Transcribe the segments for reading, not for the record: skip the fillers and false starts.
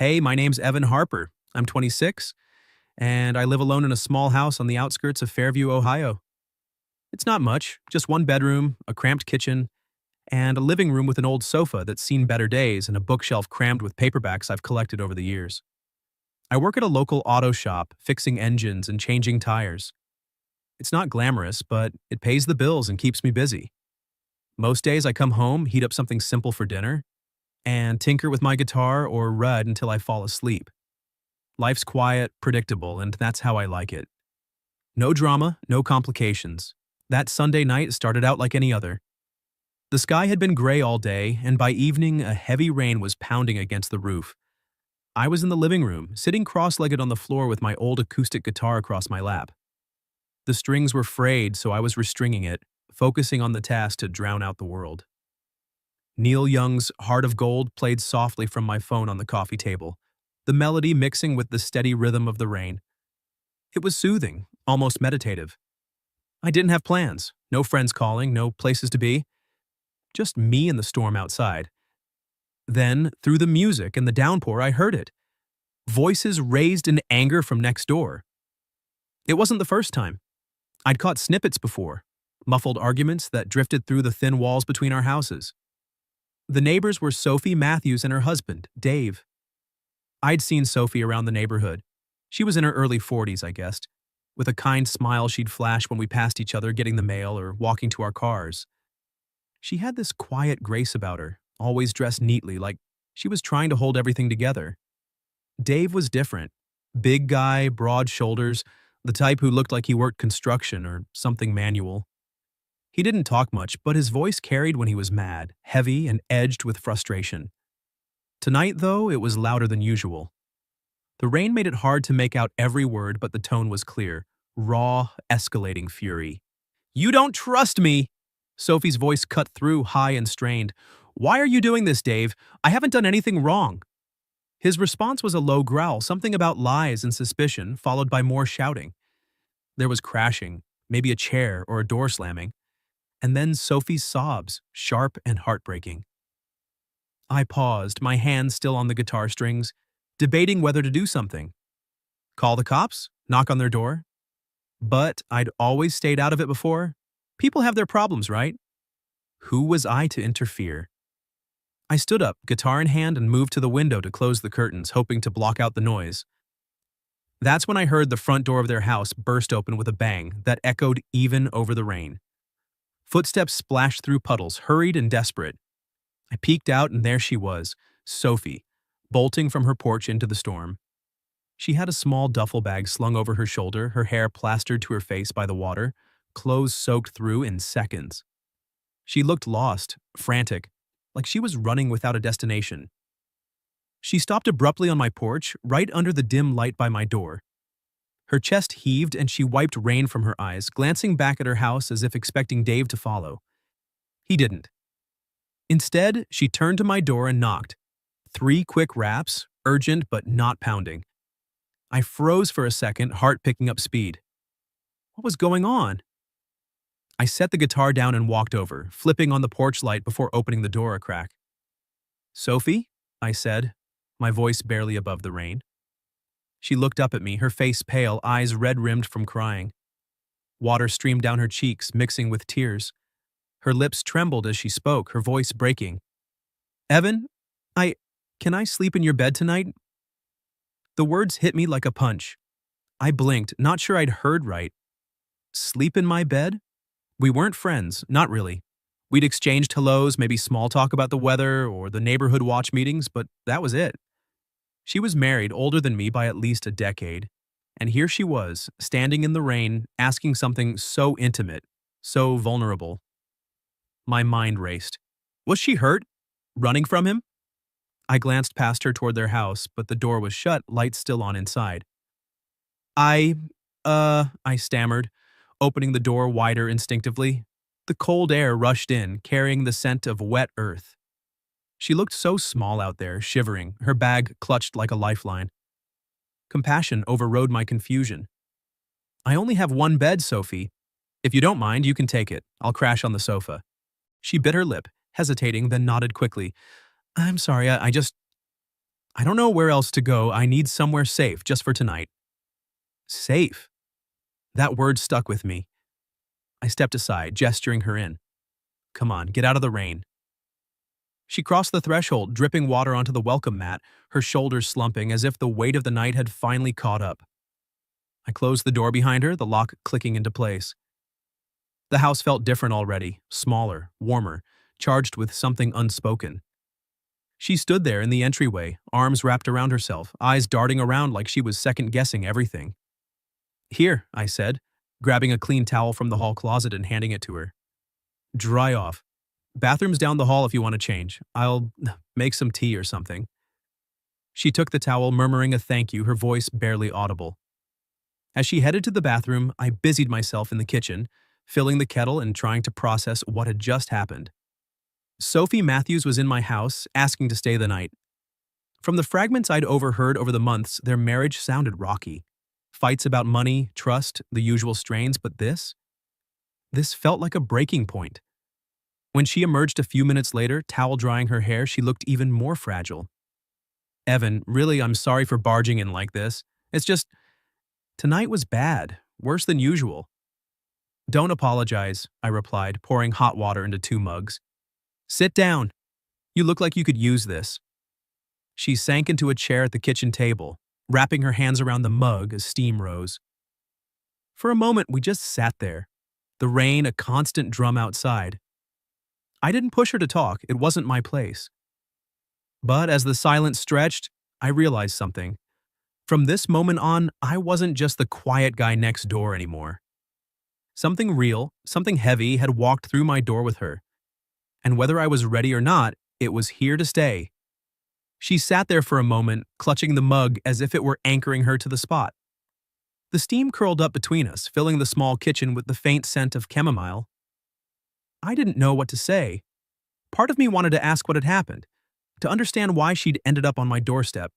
Hey, my name's Evan Harper. I'm 26, and I live alone in a small house on the outskirts of Fairview, Ohio. It's not much, just one bedroom, a cramped kitchen, and a living room with an old sofa that's seen better days and a bookshelf crammed with paperbacks I've collected over the years. I work at a local auto shop, fixing engines and changing tires. It's not glamorous, but it pays the bills and keeps me busy. Most days I come home, heat up something simple for dinner, and tinker with my guitar or read until I fall asleep. Life's quiet, predictable, and that's how I like it. No drama, no complications. That Sunday night started out like any other. The sky had been gray all day, and by evening, a heavy rain was pounding against the roof. I was in the living room, sitting cross-legged on the floor with my old acoustic guitar across my lap. The strings were frayed, so I was restringing it, focusing on the task to drown out the world. Neil Young's Heart of Gold played softly from my phone on the coffee table, the melody mixing with the steady rhythm of the rain. It was soothing, almost meditative. I didn't have plans, no friends calling, no places to be. Just me and the storm outside. Then, through the music and the downpour, I heard it. Voices raised in anger from next door. It wasn't the first time. I'd caught snippets before, muffled arguments that drifted through the thin walls between our houses. The neighbors were Sophie Matthews and her husband, Dave. I'd seen Sophie around the neighborhood. She was in her early 40s, I guessed. With a kind smile she'd flash when we passed each other getting the mail or walking to our cars. She had this quiet grace about her, always dressed neatly, like she was trying to hold everything together. Dave was different. Big guy, broad shoulders, the type who looked like he worked construction or something manual. He didn't talk much, but his voice carried when he was mad, heavy and edged with frustration. Tonight, though, it was louder than usual. The rain made it hard to make out every word, but the tone was clear, raw, escalating fury. "You don't trust me!" Sophie's voice cut through, high and strained. "Why are you doing this, Dave? I haven't done anything wrong." His response was a low growl, something about lies and suspicion, followed by more shouting. There was crashing, maybe a chair or a door slamming, and then Sophie's sobs, sharp and heartbreaking. I paused, my hands still on the guitar strings, debating whether to do something. Call the cops? Knock on their door? But I'd always stayed out of it before. People have their problems, right? Who was I to interfere? I stood up, guitar in hand, and moved to the window to close the curtains, hoping to block out the noise. That's when I heard the front door of their house burst open with a bang that echoed even over the rain. Footsteps splashed through puddles, hurried and desperate. I peeked out, and there she was, Sophie, bolting from her porch into the storm. She had a small duffel bag slung over her shoulder, her hair plastered to her face by the water, clothes soaked through in seconds. She looked lost, frantic, like she was running without a destination. She stopped abruptly on my porch, right under the dim light by my door. Her chest heaved and she wiped rain from her eyes, glancing back at her house as if expecting Dave to follow. He didn't. Instead, she turned to my door and knocked. 3 quick raps, urgent but not pounding. I froze for a second, heart picking up speed. What was going on? I set the guitar down and walked over, flipping on the porch light before opening the door a crack. "Sophie?" I said, my voice barely above the rain. She looked up at me, her face pale, eyes red-rimmed from crying. Water streamed down her cheeks, mixing with tears. Her lips trembled as she spoke, her voice breaking. "Evan, can I sleep in your bed tonight?" The words hit me like a punch. I blinked, not sure I'd heard right. Sleep in my bed? We weren't friends, not really. We'd exchanged hellos, maybe small talk about the weather or the neighborhood watch meetings, but that was it. She was married, older than me by at least a decade, and here she was, standing in the rain, asking something so intimate, so vulnerable. My mind raced. Was she hurt? Running from him? I glanced past her toward their house, but the door was shut, lights still on inside. I stammered, opening the door wider instinctively. The cold air rushed in, carrying the scent of wet earth. She looked so small out there, shivering, her bag clutched like a lifeline. Compassion overrode my confusion. "I only have one bed, Sophie. If you don't mind, you can take it. I'll crash on the sofa." She bit her lip, hesitating, then nodded quickly. "I'm sorry, I just..." I don't know where else to go. I need somewhere safe just for tonight. Safe? That word stuck with me. I stepped aside, gesturing her in. Come on, get out of the rain. She crossed the threshold, dripping water onto the welcome mat, her shoulders slumping as if the weight of the night had finally caught up. I closed the door behind her, the lock clicking into place. The house felt different already, smaller, warmer, charged with something unspoken. She stood there in the entryway, arms wrapped around herself, eyes darting around like she was second-guessing everything. Here, I said, grabbing a clean towel from the hall closet and handing it to her. Dry off. Bathroom's down the hall if you want to change. I'll make some tea or something. She took the towel, murmuring a thank you, her voice barely audible. As she headed to the bathroom, I busied myself in the kitchen, filling the kettle and trying to process what had just happened. Sophie Matthews was in my house, asking to stay the night. From the fragments I'd overheard over the months, their marriage sounded rocky. Fights about money, trust, the usual strains, but this felt like a breaking point. When she emerged a few minutes later, towel drying her hair, she looked even more fragile. Evan, really, I'm sorry for barging in like this. It's just, tonight was bad, worse than usual. Don't apologize, I replied, pouring hot water into 2 mugs. Sit down. You look like you could use this. She sank into a chair at the kitchen table, wrapping her hands around the mug as steam rose. For a moment, we just sat there, the rain a constant drum outside. I didn't push her to talk, it wasn't my place. But as the silence stretched, I realized something. From this moment on, I wasn't just the quiet guy next door anymore. Something real, something heavy had walked through my door with her. And whether I was ready or not, it was here to stay. She sat there for a moment, clutching the mug as if it were anchoring her to the spot. The steam curled up between us, filling the small kitchen with the faint scent of chamomile. I didn't know what to say. Part of me wanted to ask what had happened, to understand why she'd ended up on my doorstep.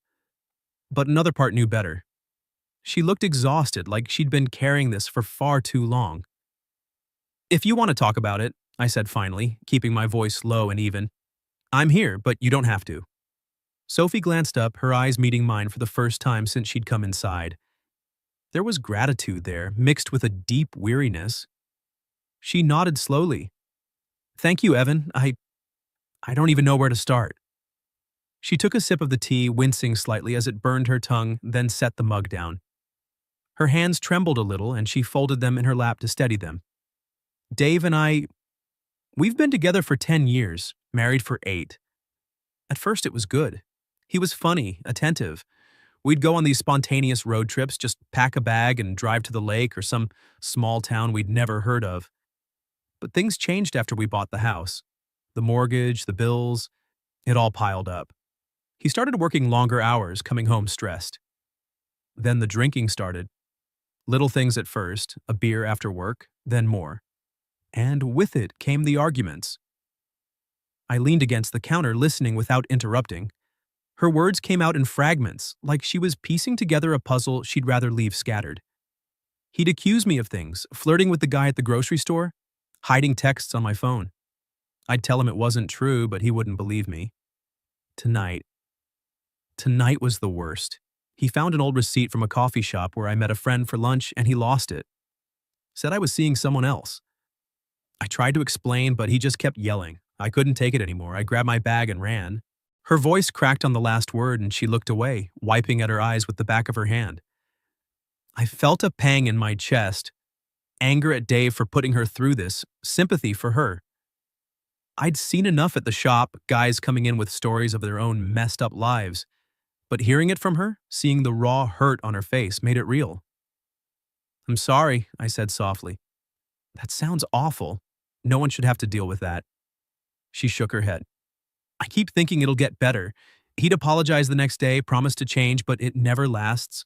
But another part knew better. She looked exhausted, like she'd been carrying this for far too long. If you want to talk about it, I said finally, keeping my voice low and even. I'm here, but you don't have to. Sophie glanced up, her eyes meeting mine for the first time since she'd come inside. There was gratitude there, mixed with a deep weariness. She nodded slowly. Thank you, Evan. I don't even know where to start. She took a sip of the tea, wincing slightly as it burned her tongue, then set the mug down. Her hands trembled a little, and she folded them in her lap to steady them. Dave and we've been together for 10 years, married for 8. At first it was good. He was funny, attentive. We'd go on these spontaneous road trips, just pack a bag and drive to the lake or some small town we'd never heard of. But things changed after we bought the house. The mortgage, the bills, it all piled up. He started working longer hours, coming home stressed. Then the drinking started. Little things at first, a beer after work, then more. And with it came the arguments. I leaned against the counter, listening without interrupting. Her words came out in fragments, like she was piecing together a puzzle she'd rather leave scattered. He'd accuse me of things, flirting with the guy at the grocery store, hiding texts on my phone. I'd tell him it wasn't true, but he wouldn't believe me. Tonight was the worst. He found an old receipt from a coffee shop where I met a friend for lunch and he lost it. Said I was seeing someone else. I tried to explain, but he just kept yelling. I couldn't take it anymore. I grabbed my bag and ran. Her voice cracked on the last word and she looked away, wiping at her eyes with the back of her hand. I felt a pang in my chest, anger at Dave for putting her through this, sympathy for her. I'd seen enough at the shop, guys coming in with stories of their own messed up lives, but hearing it from her, seeing the raw hurt on her face, made it real. I'm sorry, I said softly. That sounds awful. No one should have to deal with that. She shook her head. I keep thinking it'll get better. He'd apologize the next day, promise to change, but it never lasts.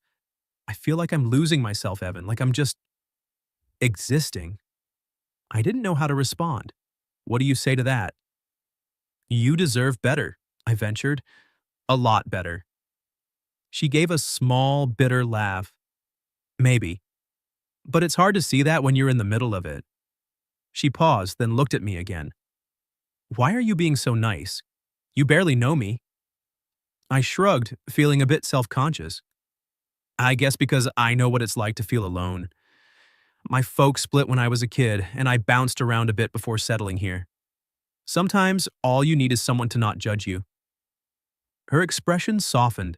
I feel like I'm losing myself, Evan, like I'm just existing. I didn't know how to respond. What do you say to that? You deserve better, I ventured. A lot better. She gave a small, bitter laugh. Maybe. But it's hard to see that when you're in the middle of it. She paused, then looked at me again. Why are you being so nice? You barely know me. I shrugged, feeling a bit self-conscious. I guess because I know what it's like to feel alone. My folks split when I was a kid, and I bounced around a bit before settling here. Sometimes all you need is someone to not judge you. Her expression softened,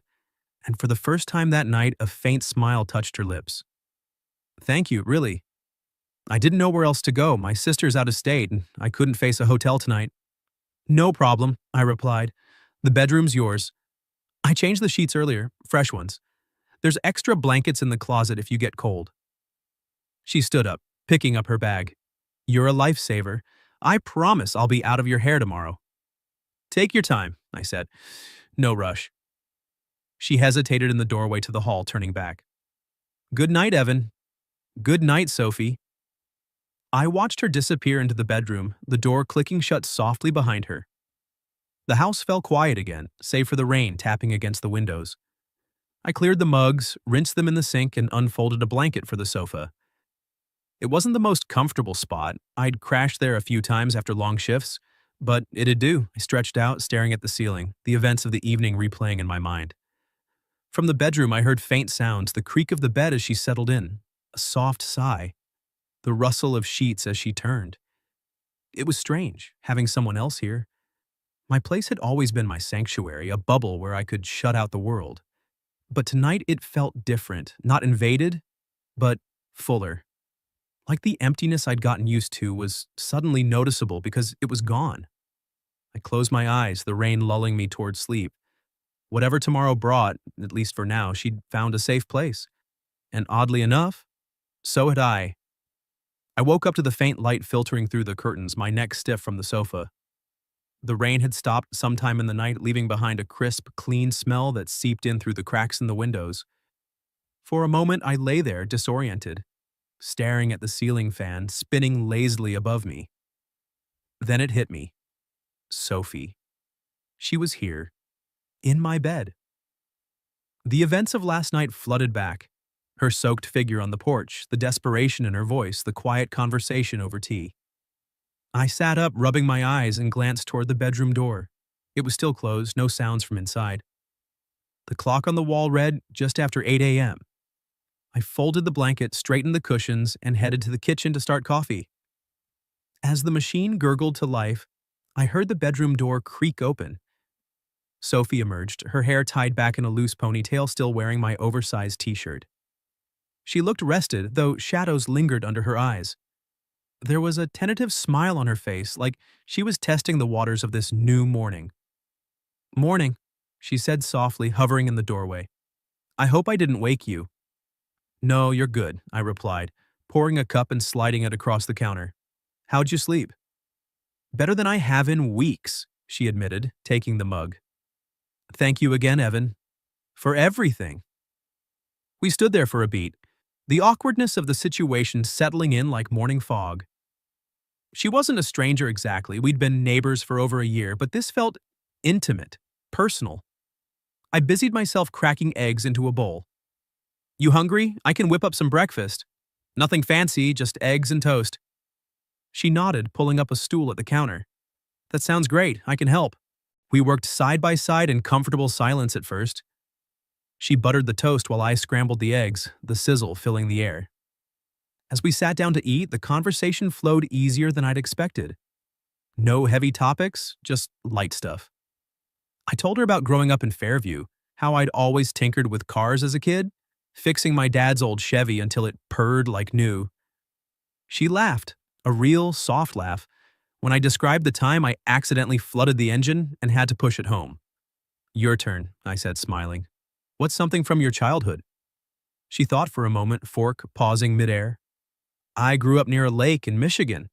and for the first time that night, a faint smile touched her lips. Thank you, really. I didn't know where else to go. My sister's out of state, and I couldn't face a hotel tonight. No problem, I replied. The bedroom's yours. I changed the sheets earlier, fresh ones. There's extra blankets in the closet if you get cold. She stood up, picking up her bag. You're a lifesaver. I promise I'll be out of your hair tomorrow. Take your time, I said. No rush. She hesitated in the doorway to the hall, turning back. Good night, Evan. Good night, Sophie. I watched her disappear into the bedroom, the door clicking shut softly behind her. The house fell quiet again, save for the rain tapping against the windows. I cleared the mugs, rinsed them in the sink, and unfolded a blanket for the sofa. It wasn't the most comfortable spot. I'd crashed there a few times after long shifts, but it'd do. I stretched out, staring at the ceiling, the events of the evening replaying in my mind. From the bedroom, I heard faint sounds, the creak of the bed as she settled in, a soft sigh, the rustle of sheets as she turned. It was strange, having someone else here. My place had always been my sanctuary, a bubble where I could shut out the world. But tonight it felt different, not invaded, but fuller. Like the emptiness I'd gotten used to was suddenly noticeable because it was gone. I closed my eyes, the rain lulling me toward sleep. Whatever tomorrow brought, at least for now, she'd found a safe place. And oddly enough, so had I. I woke up to the faint light filtering through the curtains, my neck stiff from the sofa. The rain had stopped sometime in the night, leaving behind a crisp, clean smell that seeped in through the cracks in the windows. For a moment, I lay there, disoriented, staring at the ceiling fan spinning lazily above me. Then it hit me. Sophie. She was here, in my bed. The events of last night flooded back. Her soaked figure on the porch, the desperation in her voice, the quiet conversation over tea. I sat up, rubbing my eyes, and glanced toward the bedroom door. It was still closed, no sounds from inside. The clock on the wall read just after 8 a.m. I folded the blanket, straightened the cushions, and headed to the kitchen to start coffee. As the machine gurgled to life, I heard the bedroom door creak open. Sophie emerged, her hair tied back in a loose ponytail, still wearing my oversized t-shirt. She looked rested, though shadows lingered under her eyes. There was a tentative smile on her face, like she was testing the waters of this new morning. Morning, she said softly, hovering in the doorway. I hope I didn't wake you. No, you're good, I replied, pouring a cup and sliding it across the counter. How'd you sleep? Better than I have in weeks, she admitted, taking the mug. Thank you again, Evan. For everything. We stood there for a beat, the awkwardness of the situation settling in like morning fog. She wasn't a stranger exactly, we'd been neighbors for over a year, but this felt intimate, personal. I busied myself cracking eggs into a bowl. You hungry? I can whip up some breakfast. Nothing fancy, just eggs and toast. She nodded, pulling up a stool at the counter. That sounds great, I can help. We worked side by side in comfortable silence at first. She buttered the toast while I scrambled the eggs, the sizzle filling the air. As we sat down to eat, the conversation flowed easier than I'd expected. No heavy topics, just light stuff. I told her about growing up in Fairview, how I'd always tinkered with cars as a kid, fixing my dad's old Chevy until it purred like new. She laughed, a real soft laugh, when I described the time I accidentally flooded the engine and had to push it home. Your turn, I said, smiling. What's something from your childhood? She thought for a moment, fork pausing midair. I grew up near a lake in Michigan.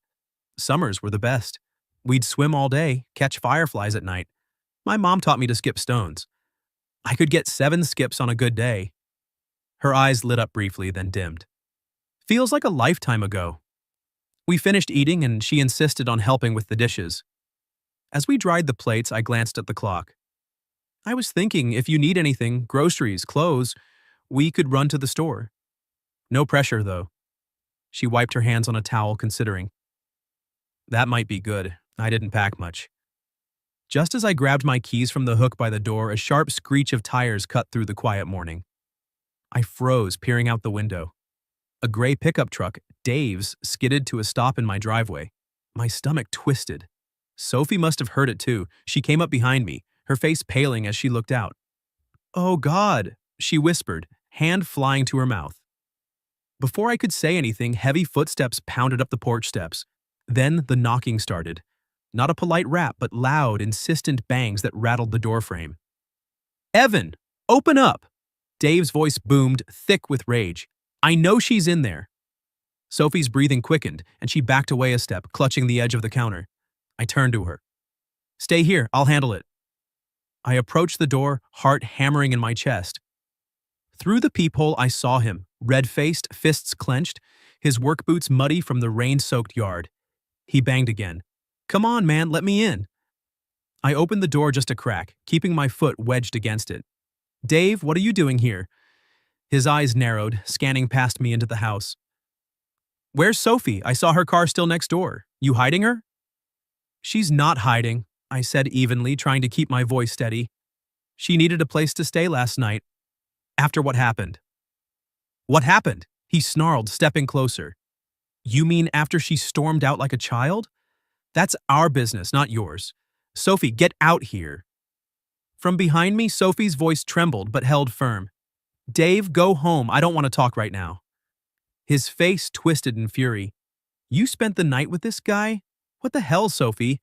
Summers were the best. We'd swim all day, catch fireflies at night. My mom taught me to skip stones. I could get 7 skips on a good day. Her eyes lit up briefly, then dimmed. Feels like a lifetime ago. We finished eating and she insisted on helping with the dishes. As we dried the plates, I glanced at the clock. I was thinking if you need anything, groceries, clothes, we could run to the store. No pressure, though. She wiped her hands on a towel, considering. That might be good. I didn't pack much. Just as I grabbed my keys from the hook by the door, a sharp screech of tires cut through the quiet morning. I froze, peering out the window. A gray pickup truck, Dave's, skidded to a stop in my driveway. My stomach twisted. Sophie must have heard it too. She came up behind me, her face paling as she looked out. "Oh, God," she whispered, hand flying to her mouth. Before I could say anything, heavy footsteps pounded up the porch steps. Then the knocking started. Not a polite rap, but loud, insistent bangs that rattled the doorframe. "Evan, open up!" Dave's voice boomed, thick with rage. "I know she's in there." Sophie's breathing quickened, and she backed away a step, clutching the edge of the counter. I turned to her. "Stay here, I'll handle it." I approached the door, heart hammering in my chest. Through the peephole, I saw him, red-faced, fists clenched, his work boots muddy from the rain-soaked yard. He banged again. "Come on, man, let me in." I opened the door just a crack, keeping my foot wedged against it. "Dave, what are you doing here?" His eyes narrowed, scanning past me into the house. "Where's Sophie? I saw her car still next door. You hiding her?" "She's not hiding," I said evenly, trying to keep my voice steady. "She needed a place to stay last night. After what happened." "What happened?" he snarled, stepping closer. "You mean after she stormed out like a child? That's our business, not yours. Sophie, get out here." From behind me, Sophie's voice trembled but held firm. "Dave, go home. I don't want to talk right now." His face twisted in fury. "You spent the night with this guy? What the hell, Sophie?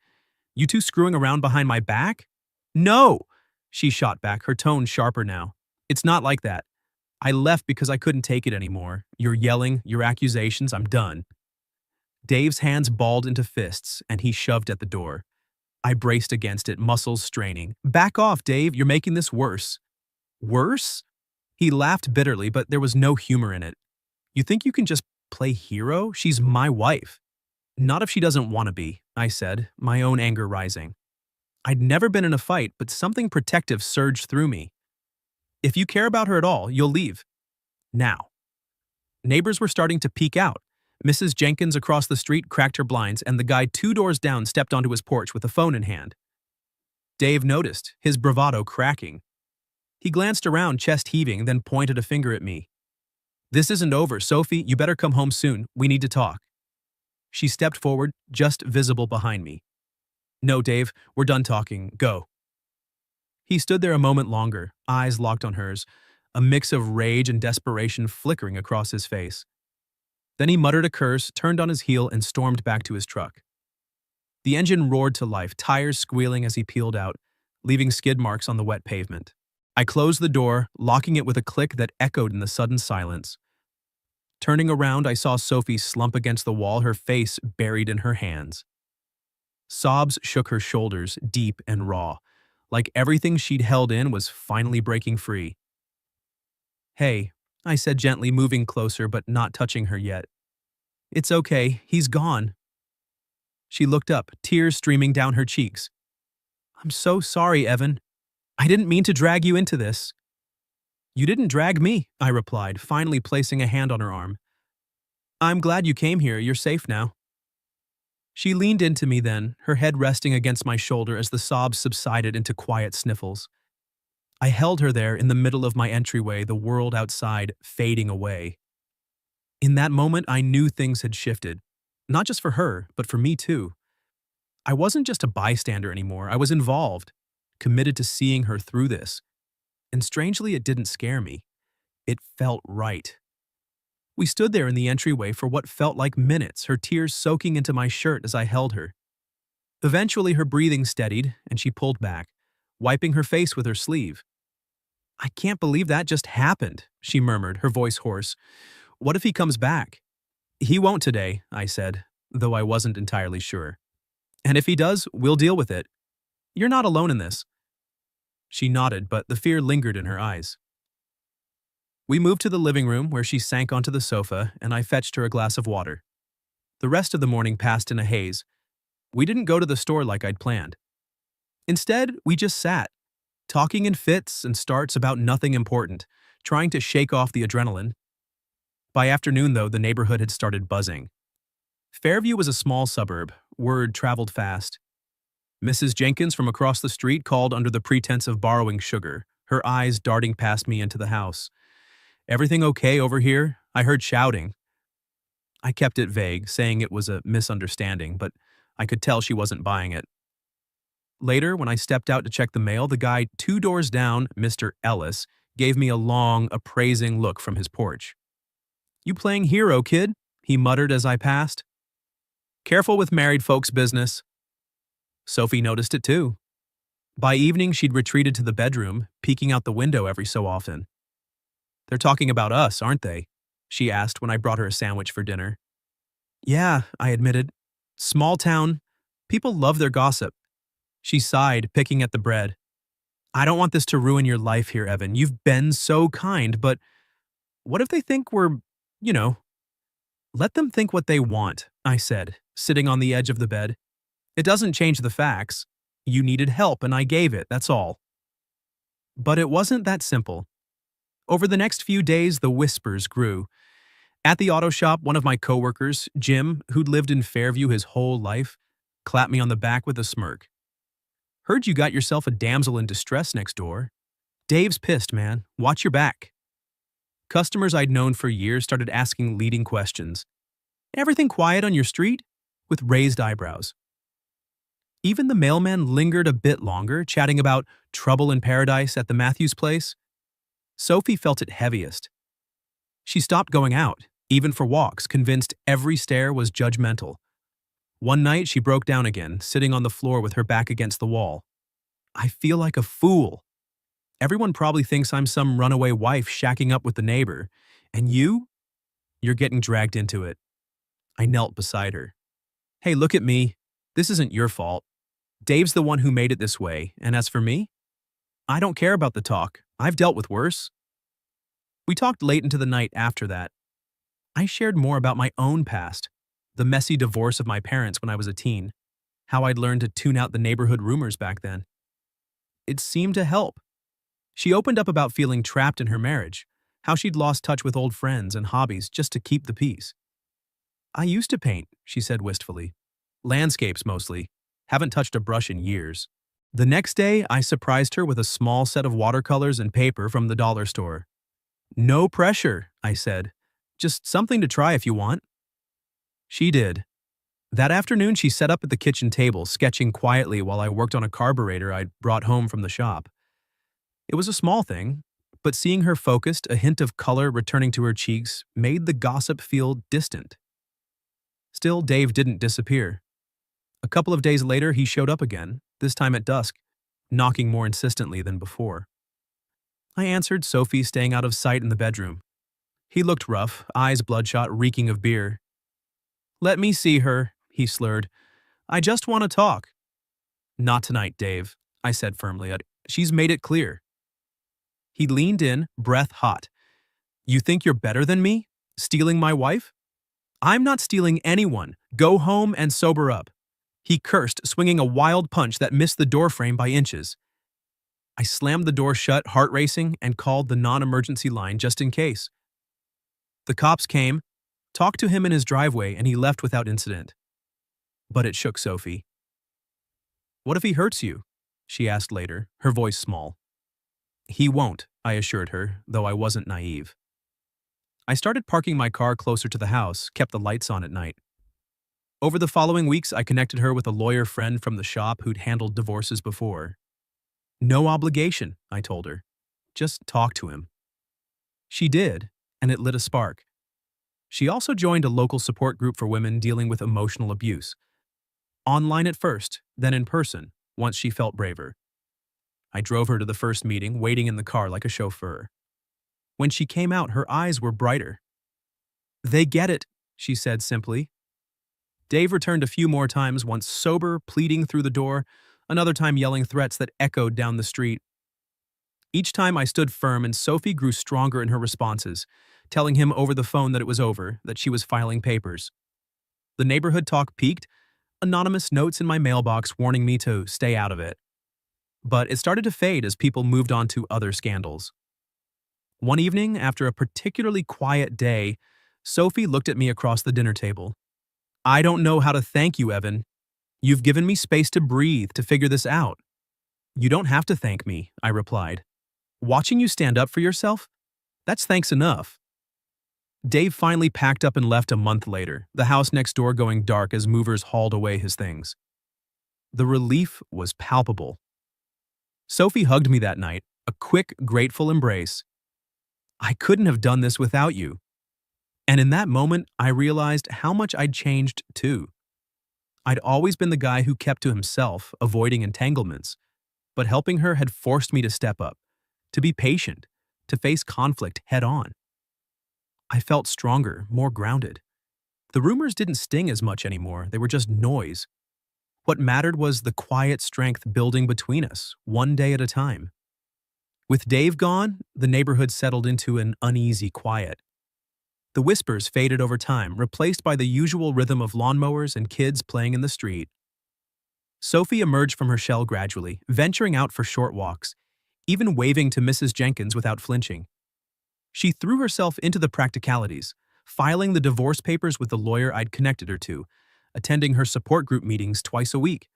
You two screwing around behind my back?" "No!" she shot back, her tone sharper now. "It's not like that. I left because I couldn't take it anymore. Your yelling, your accusations, I'm done." Dave's hands balled into fists, and he shoved at the door. I braced against it, muscles straining. "Back off, Dave. You're making this worse." "Worse?" He laughed bitterly, but there was no humor in it. "You think you can just play hero? She's my wife." "Not if she doesn't want to be," I said, my own anger rising. I'd never been in a fight, but something protective surged through me. "If you care about her at all, you'll leave. Now." Neighbors were starting to peek out. Mrs. Jenkins across the street cracked her blinds, and the guy 2 doors down stepped onto his porch with a phone in hand. Dave noticed, his bravado cracking. He glanced around, chest heaving, then pointed a finger at me. "This isn't over, Sophie. You better come home soon. We need to talk." She stepped forward, just visible behind me. "No, Dave, we're done talking. Go." He stood there a moment longer, eyes locked on hers, a mix of rage and desperation flickering across his face. Then he muttered a curse, turned on his heel, and stormed back to his truck. The engine roared to life, tires squealing as he peeled out, leaving skid marks on the wet pavement. I closed the door, locking it with a click that echoed in the sudden silence. Turning around, I saw Sophie slump against the wall, her face buried in her hands. Sobs shook her shoulders, deep and raw, like everything she'd held in was finally breaking free. "Hey," I said gently, moving closer but not touching her yet. "It's okay, he's gone." She looked up, tears streaming down her cheeks. "I'm so sorry, Evan. I didn't mean to drag you into this." "You didn't drag me," I replied, finally placing a hand on her arm. "I'm glad you came here. You're safe now." She leaned into me then, her head resting against my shoulder as the sobs subsided into quiet sniffles. I held her there in the middle of my entryway, the world outside fading away. In that moment, I knew things had shifted. Not just for her, but for me too. I wasn't just a bystander anymore. I was involved, committed to seeing her through this. And strangely, it didn't scare me. It felt right. We stood there in the entryway for what felt like minutes, her tears soaking into my shirt as I held her. Eventually, her breathing steadied, and she pulled back, wiping her face with her sleeve. "I can't believe that just happened," she murmured, her voice hoarse. "What if he comes back?" "He won't today," I said, though I wasn't entirely sure. "And if he does, we'll deal with it. You're not alone in this." She nodded, but the fear lingered in her eyes. We moved to the living room, where she sank onto the sofa, and I fetched her a glass of water. The rest of the morning passed in a haze. We didn't go to the store like I'd planned. Instead, we just sat, talking in fits and starts about nothing important, trying to shake off the adrenaline. By afternoon, though, the neighborhood had started buzzing. Fairview was a small suburb. Word traveled fast. Mrs. Jenkins from across the street called under the pretense of borrowing sugar, her eyes darting past me into the house. "Everything okay over here?" I heard shouting. I kept it vague, saying it was a misunderstanding, but I could tell she wasn't buying it. Later, when I stepped out to check the mail, the guy 2 doors down, Mr. Ellis, gave me a long, appraising look from his porch. "You playing hero, kid?" he muttered as I passed. "Careful with married folks' business." Sophie noticed it too. By evening, she'd retreated to the bedroom, peeking out the window every so often. "They're talking about us, aren't they?" she asked when I brought her a sandwich for dinner. "Yeah," I admitted. "Small town. People love their gossip." She sighed, picking at the bread. "I don't want this to ruin your life here, Evan. You've been so kind, but what if they think we're, you know?" "Let them think what they want," I said, sitting on the edge of the bed. "It doesn't change the facts. You needed help and I gave it, that's all." But it wasn't that simple. Over the next few days, the whispers grew. At the auto shop, one of my coworkers, Jim, who'd lived in Fairview his whole life, clapped me on the back with a smirk. "Heard you got yourself a damsel in distress next door. Dave's pissed, man. Watch your back." Customers I'd known for years started asking leading questions. "Everything quiet on your street?" with raised eyebrows. Even the mailman lingered a bit longer, chatting about trouble in paradise at the Matthews place. Sophie felt it heaviest. She stopped going out, even for walks, convinced every stare was judgmental. One night, she broke down again, sitting on the floor with her back against the wall. "I feel like a fool. Everyone probably thinks I'm some runaway wife shacking up with the neighbor. And you're getting dragged into it." I knelt beside her. "Hey, look at me. This isn't your fault. Dave's the one who made it this way, and as for me, I don't care about the talk. I've dealt with worse." We talked late into the night after that. I shared more about my own past, the messy divorce of my parents when I was a teen, how I'd learned to tune out the neighborhood rumors back then. It seemed to help. She opened up about feeling trapped in her marriage, how she'd lost touch with old friends and hobbies just to keep the peace. "I used to paint," she said wistfully. "Landscapes mostly. Haven't touched a brush in years." The next day, I surprised her with a small set of watercolors and paper from the dollar store. "No pressure," I said. "Just something to try if you want." She did. That afternoon, she sat up at the kitchen table, sketching quietly while I worked on a carburetor I'd brought home from the shop. It was a small thing, but seeing her focused, a hint of color returning to her cheeks, made the gossip feel distant. Still, Dave didn't disappear. A couple of days later, he showed up again, this time at dusk, knocking more insistently than before. I answered, Sophie staying out of sight in the bedroom. He looked rough, eyes bloodshot, reeking of beer. "Let me see her," he slurred. "I just want to talk." "Not tonight, Dave," I said firmly. "She's made it clear." He leaned in, breath hot. "You think you're better than me? Stealing my wife?" "I'm not stealing anyone. Go home and sober up." He cursed, swinging a wild punch that missed the doorframe by inches. I slammed the door shut, heart racing, and called the non-emergency line just in case. The cops came, talked to him in his driveway, and he left without incident. But it shook Sophie. "What if he hurts you?" she asked later, her voice small. "He won't," I assured her, though I wasn't naive. I started parking my car closer to the house, kept the lights on at night. Over the following weeks, I connected her with a lawyer friend from the shop who'd handled divorces before. "No obligation," I told her. "Just talk to him." She did, and it lit a spark. She also joined a local support group for women dealing with emotional abuse. Online at first, then in person, once she felt braver. I drove her to the first meeting, waiting in the car like a chauffeur. When she came out, her eyes were brighter. "They get it," she said simply. Dave returned a few more times, once sober, pleading through the door, another time yelling threats that echoed down the street. Each time I stood firm and Sophie grew stronger in her responses, telling him over the phone that it was over, that she was filing papers. The neighborhood talk peaked, anonymous notes in my mailbox warning me to stay out of it. But it started to fade as people moved on to other scandals. One evening, after a particularly quiet day, Sophie looked at me across the dinner table. "I don't know how to thank you, Evan. You've given me space to breathe, to figure this out. You don't have to thank me, I replied. Watching you stand up for yourself? That's thanks enough. Dave finally packed up and left a month later, the house next door going dark as movers hauled away his things. The relief was palpable. Sophie hugged me that night, a quick, grateful embrace. I couldn't have done this without you. And in that moment, I realized how much I'd changed too. I'd always been the guy who kept to himself, avoiding entanglements, but helping her had forced me to step up, to be patient, to face conflict head on. I felt stronger, more grounded. The rumors didn't sting as much anymore, they were just noise. What mattered was the quiet strength building between us, one day at a time. With Dave gone, the neighborhood settled into an uneasy quiet. The whispers faded over time, replaced by the usual rhythm of lawnmowers and kids playing in the street. Sophie emerged from her shell gradually, venturing out for short walks, even waving to Mrs. Jenkins without flinching. She threw herself into the practicalities, filing the divorce papers with the lawyer I'd connected her to, attending her support group meetings twice a week.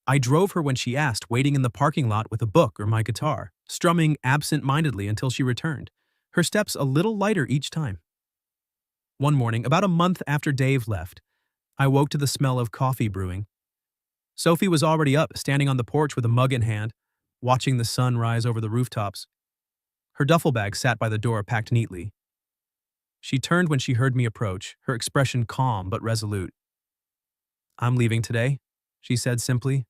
I drove her when she asked, waiting in the parking lot with a book or my guitar, strumming absent-mindedly until she returned, her steps a little lighter each time. One morning, about a month after Dave left, I woke to the smell of coffee brewing. Sophie was already up, standing on the porch with a mug in hand, watching the sun rise over the rooftops. Her duffel bag sat by the door, packed neatly. She turned when she heard me approach, her expression calm but resolute. I'm leaving today, she said simply.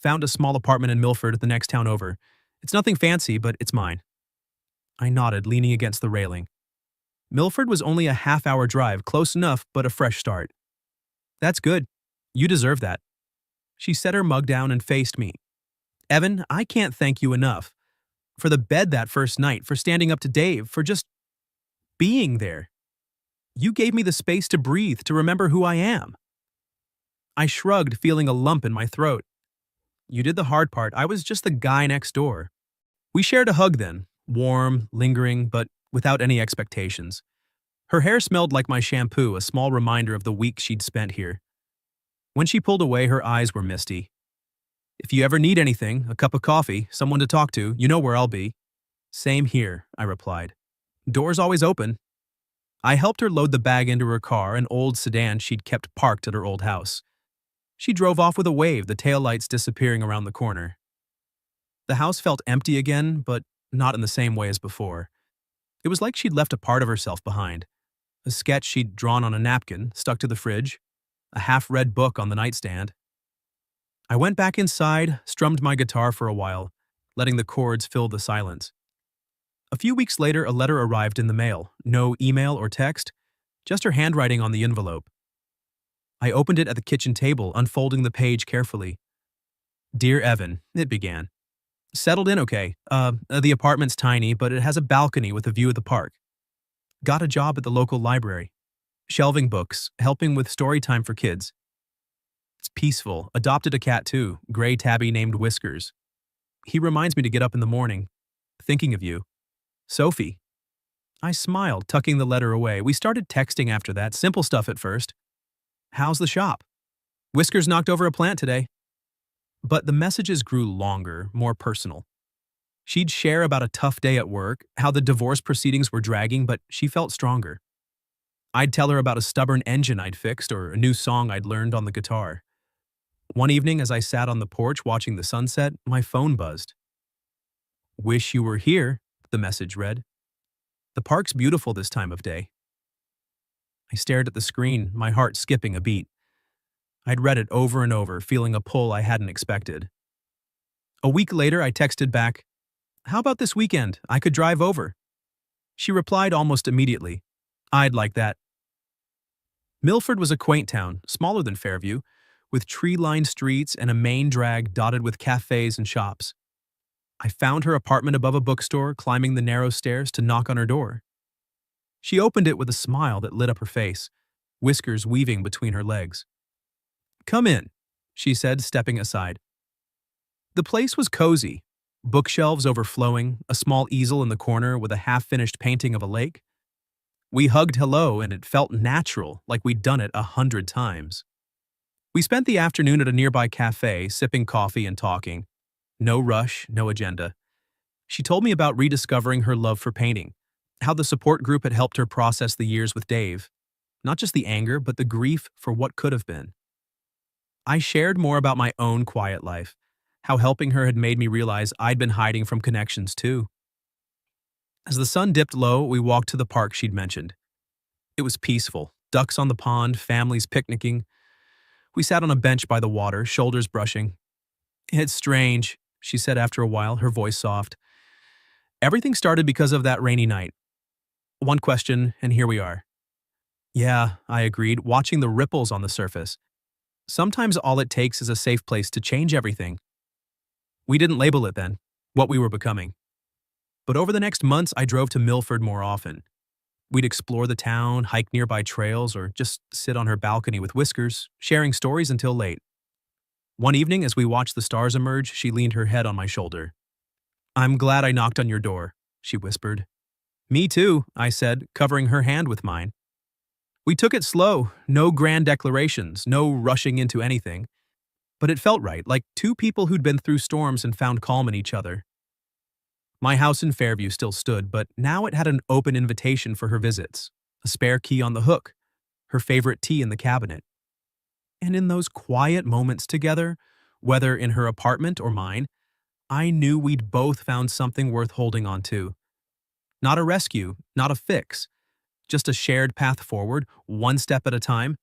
Found a small apartment in Milford, the next town over. It's nothing fancy, but it's mine. I nodded, leaning against the railing. Milford was only a half-hour drive, close enough, but a fresh start. That's good. You deserve that. She set her mug down and faced me. Evan, I can't thank you enough. For the bed that first night, for standing up to Dave, for just being there. You gave me the space to breathe, to remember who I am. I shrugged, feeling a lump in my throat. You did the hard part. I was just the guy next door. We shared a hug then, warm, lingering, but without any expectations. Her hair smelled like my shampoo, a small reminder of the week she'd spent here. When she pulled away, her eyes were misty. If you ever need anything, a cup of coffee, someone to talk to, you know where I'll be. Same here, I replied. Door's always open. I helped her load the bag into her car, an old sedan she'd kept parked at her old house. She drove off with a wave, the taillights disappearing around the corner. The house felt empty again, but not in the same way as before. It was like she'd left a part of herself behind. A sketch she'd drawn on a napkin, stuck to the fridge, a half-read book on the nightstand. I went back inside, strummed my guitar for a while, letting the chords fill the silence. A few weeks later, a letter arrived in the mail. No email or text, just her handwriting on the envelope. I opened it at the kitchen table, unfolding the page carefully. Dear Evan, it began. Settled in okay. The apartment's tiny, but it has a balcony with a view of the park. Got a job at the local library. Shelving books, helping with story time for kids. It's peaceful. Adopted a cat too, gray tabby named Whiskers. He reminds me to get up in the morning. Thinking of you. Sophie. I smiled, tucking the letter away. We started texting after that, simple stuff at first. How's the shop? Whiskers knocked over a plant today. But the messages grew longer, more personal. She'd share about a tough day at work, how the divorce proceedings were dragging, but she felt stronger. I'd tell her about a stubborn engine I'd fixed or a new song I'd learned on the guitar. One evening, as I sat on the porch watching the sunset, my phone buzzed. Wish you were here, the message read. The park's beautiful this time of day. I stared at the screen, my heart skipping a beat. I'd read it over and over, feeling a pull I hadn't expected. A week later, I texted back, How about this weekend? I could drive over. She replied almost immediately, I'd like that. Milford was a quaint town, smaller than Fairview, with tree-lined streets and a main drag dotted with cafes and shops. I found her apartment above a bookstore, climbing the narrow stairs to knock on her door. She opened it with a smile that lit up her face, whiskers weaving between her legs. Come in, she said, stepping aside. The place was cozy, bookshelves overflowing, a small easel in the corner with a half-finished painting of a lake. We hugged hello, and it felt natural, like we'd done it 100 times. We spent the afternoon at a nearby cafe, sipping coffee and talking. No rush, no agenda. She told me about rediscovering her love for painting, how the support group had helped her process the years with Dave, not just the anger, but the grief for what could have been. I shared more about my own quiet life, how helping her had made me realize I'd been hiding from connections too. As the sun dipped low, we walked to the park she'd mentioned. It was peaceful, ducks on the pond, families picnicking. We sat on a bench by the water, shoulders brushing. It's strange, she said after a while, her voice soft. Everything started because of that rainy night. One question, and here we are. Yeah, I agreed, watching the ripples on the surface. Sometimes all it takes is a safe place to change everything. We didn't label it then, what we were becoming. But over the next months, I drove to Milford more often. We'd explore the town, hike nearby trails, or just sit on her balcony with Whiskers, sharing stories until late. One evening, as we watched the stars emerge, she leaned her head on my shoulder. I'm glad I knocked on your door, she whispered. Me too, I said, covering her hand with mine. We took it slow, no grand declarations, no rushing into anything. But it felt right, like two people who'd been through storms and found calm in each other. My house in Fairview still stood, but now it had an open invitation for her visits, a spare key on the hook, her favorite tea in the cabinet. And in those quiet moments together, whether in her apartment or mine, I knew we'd both found something worth holding on to. Not a rescue, not a fix, just a shared path forward, one step at a time.